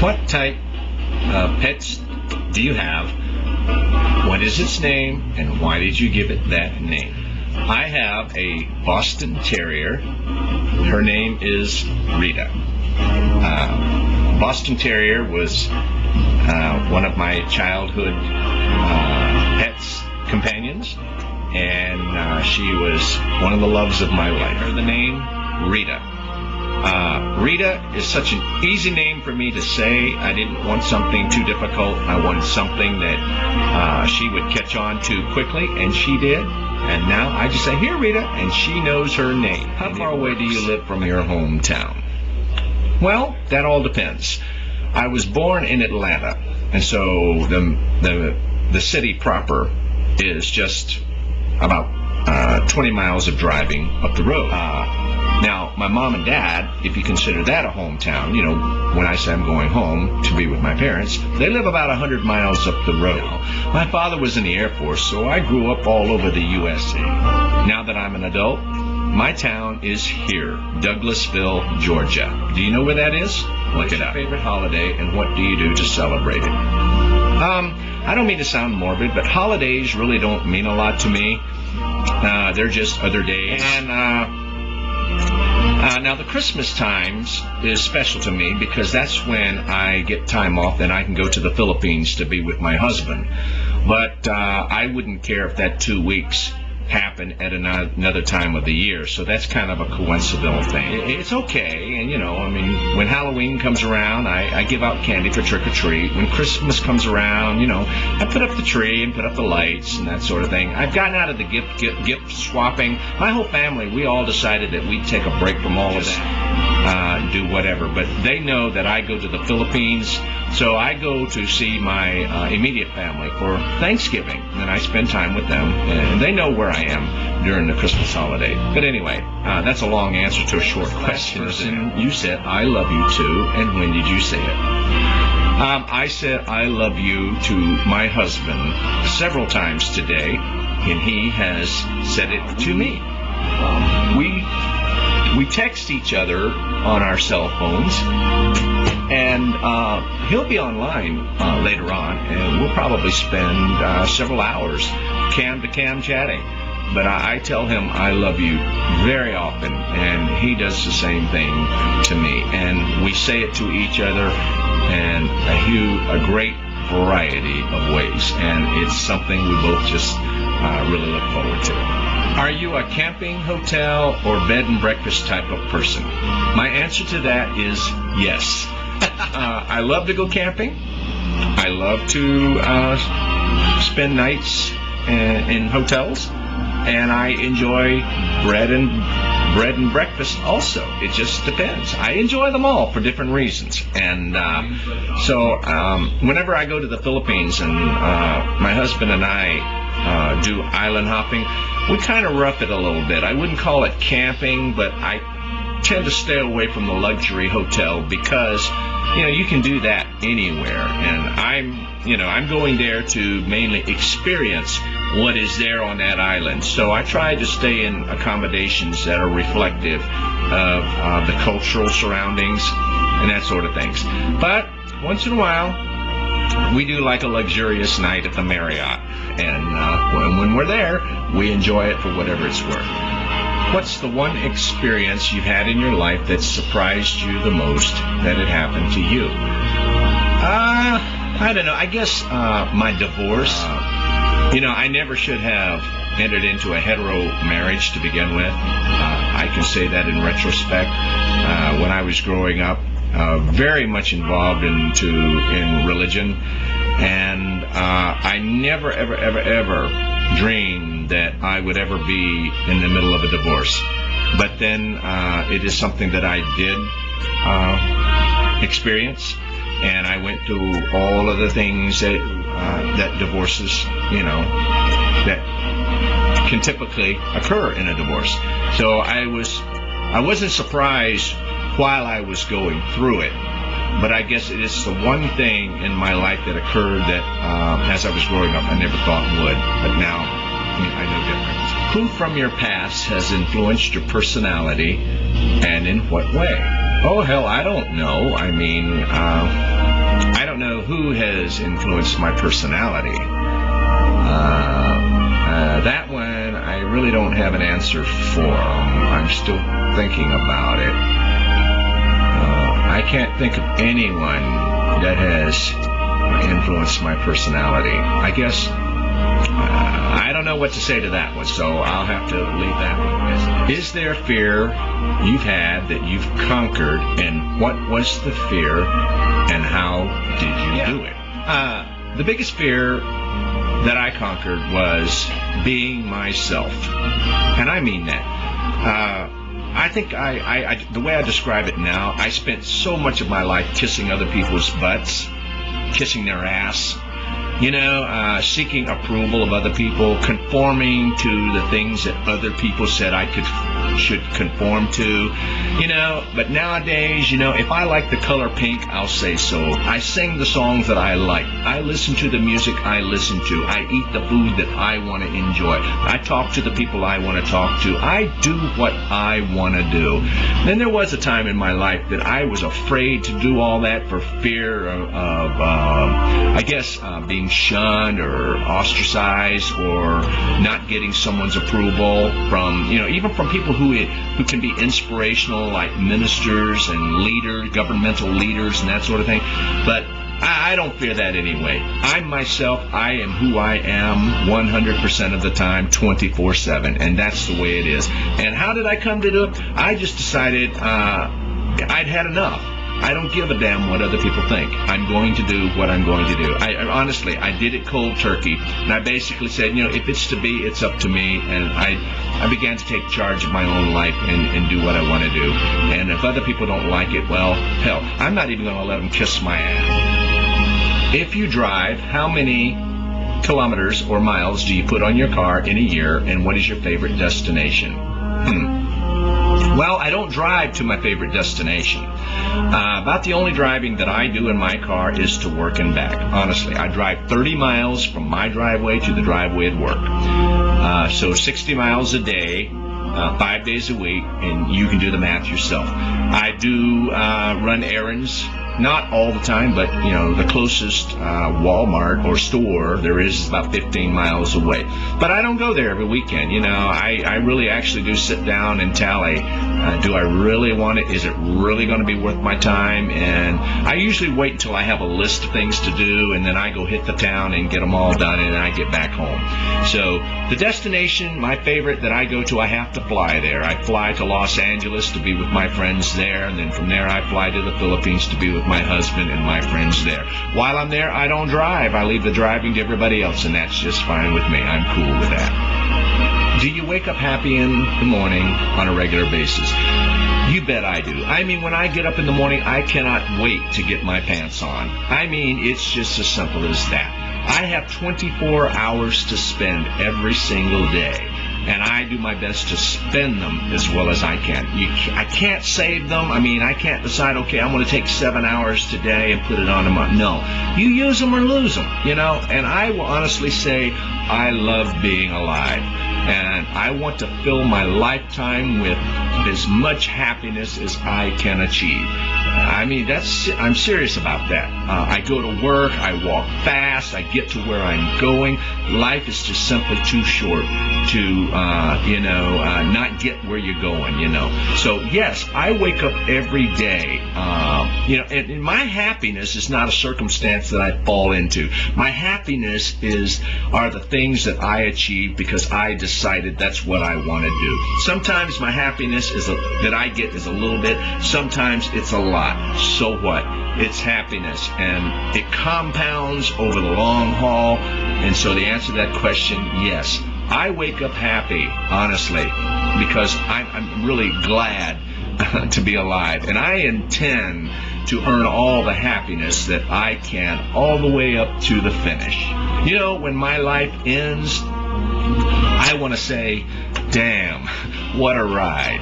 What type of pets do you have? What is its name, and why did you give it that name? I have a Boston Terrier. Her name is Rita. Boston Terrier was one of my childhood pets, companions, and she was one of the loves of my life. The name, Rita. Rita is such an easy name for me to say. I didn't want something too difficult. I wanted something that she would catch on to quickly, and she did. And now I just say, "Here, Rita," and she knows her name. How far away do you live from your hometown? Well, that all depends. I was born in Atlanta, and so the city proper is just about 20 miles of driving up the road. Now, my mom and dad, if you consider that a hometown, you know, when I say I'm going home to be with my parents, they live about 100 miles up the road. My father was in the Air Force, so I grew up all over the USA. Now that I'm an adult, my town is here, Douglasville, Georgia. Do you know where that is? Look it up. Favorite holiday, and what do you do to celebrate it? I don't mean to sound morbid, but holidays really don't mean a lot to me. They're just other days. And now the Christmas times is special to me because that's when I get time off and I can go to the Philippines to be with my husband. But I wouldn't care if that 2 weeks happen at another time of the year, so that's kind of a coincidental thing. It's okay, and you know, I mean, when Halloween comes around, I give out candy for trick-or-treat. When Christmas comes around, you know, I put up the tree and put up the lights and that sort of thing. I've gotten out of the gift swapping. My whole family, we all decided that we'd take a break from all of that, do whatever, but they know that I go to the Philippines, so I go to see my immediate family for Thanksgiving, and I spend time with them, and they know where I am during the Christmas holiday. But anyway, that's a long answer to a short question. You said, "I love you too," and when did you say it? I said, "I love you" to my husband several times today, and he has said it to me. We text each other on our cell phones, and he'll be online later on, and we'll probably spend several hours cam-to-cam chatting. But I tell him I love you very often, and he does the same thing to me. And we say it to each other in a great variety of ways, and it's something we both just really look forward to. Are you a camping, hotel, or bed and breakfast type of person? My answer to that is yes. I love to go camping. I love to spend nights in hotels, and I enjoy bread and breakfast also. It just depends. I enjoy them all for different reasons. And so whenever I go to the Philippines and my husband and I do island hopping, we kind of rough it a little bit. I wouldn't call it camping, but I tend to stay away from the luxury hotel because, you know, you can do that anywhere. And I'm going there to mainly experience what is there on that island. So I try to stay in accommodations that are reflective of the cultural surroundings and that sort of things. But once in a while, we do like a luxurious night at the Marriott. And when we're there, we enjoy it for whatever it's worth. What's the one experience you've had in your life that surprised you the most that it happened to you? I don't know. I guess my divorce. I never should have entered into a hetero marriage to begin with. I can say that in retrospect. When I was growing up, very much involved in religion, and I never, ever dreamed that I would ever be in the middle of a divorce. But then it is something that I did experience, and I went through all of the things that divorces, that can typically occur in a divorce. So I wasn't surprised while I was going through it, but I guess it is the one thing in my life that occurred that as I was growing up I never thought would, but now I know different. Who from your past has influenced your personality, and in what way? Oh, hell, I don't know. I mean, I don't know who has influenced my personality. That one, I really don't have an answer for. I'm still thinking about it. I can't think of anyone that has influenced my personality. I guess I don't know what to say to that one, so I'll have to leave that one. Is there a fear you've had that you've conquered, and what was the fear, and how did you do it? The biggest fear that I conquered was being myself, and I mean that. I think the way I describe it now, I spent so much of my life kissing other people's butts, kissing their ass, seeking approval of other people, conforming to the things that other people said I should conform to, but nowadays, if I like the color pink, I'll say so. I sing the songs that I like. I listen to the music I listen to. I eat the food that I want to enjoy. I talk to the people I want to talk to. I do what I want to do. Then there was a time in my life that I was afraid to do all that for fear of being shunned or ostracized or not getting someone's approval from, even from people who can be inspirational, like ministers and leaders, governmental leaders and that sort of thing. But I don't fear that anyway. I'm myself. I am who I am 100% of the time, 24/7, and that's the way it is. And how did I come to do it? I just decided I'd had enough. I don't give a damn what other people think. I'm going to do what I'm going to do. Honestly, I did it cold turkey, and I basically said, if it's to be, it's up to me, and I began to take charge of my own life and do what I want to do. And if other people don't like it, well, hell, I'm not even going to let them kiss my ass. If you drive, how many kilometers or miles do you put on your car in a year, and what is your favorite destination? Well, I don't drive to my favorite destination. About the only driving that I do in my car is to work and back. Honestly, I drive 30 miles from my driveway to the driveway at work. So 60 miles a day, 5 days a week, and you can do the math yourself. I do run errands. Not all the time, but, the closest Walmart or store there is about 15 miles away. But I don't go there every weekend. I really actually do sit down and tally, do I really want it? Is it really going to be worth my time? And I usually wait until I have a list of things to do, and then I go hit the town and get them all done, and then I get back home. So the destination, my favorite that I go to, I have to fly there. I fly to Los Angeles to be with my friends there, and then from there I fly to the Philippines to be with my husband and my friends there. While I'm there, I don't drive. I leave the driving to everybody else, and that's just fine with me. I'm cool with that. Do you wake up happy in the morning on a regular basis? You bet I do. I mean, when I get up in the morning, I cannot wait to get my pants on. I mean, it's just as simple as that. I have 24 hours to spend every single day, and I do my best to spend them as well as I can. I can't save them. I mean, I can't decide, okay, I'm going to take 7 hours today and put it on a month. No. You use them or lose them, and I will honestly say I love being alive, and I want to fill my lifetime with as much happiness as I can achieve. I mean, I'm serious about that. I go to work, I walk fast, I get to where I'm going. Life is just simply too short to, not get where you're going, So, yes, I wake up every day, and my happiness is not a circumstance that I fall into. My happiness are the things that I achieve because I decided that's what I want to do. Sometimes my happiness that I get is a little bit, sometimes it's a lot. So what? It's happiness, and it compounds over the long haul. And so the answer to that question, yes. I wake up happy, honestly, because I'm really glad to be alive. And I intend to earn all the happiness that I can all the way up to the finish. When my life ends, I want to say, damn, what a ride.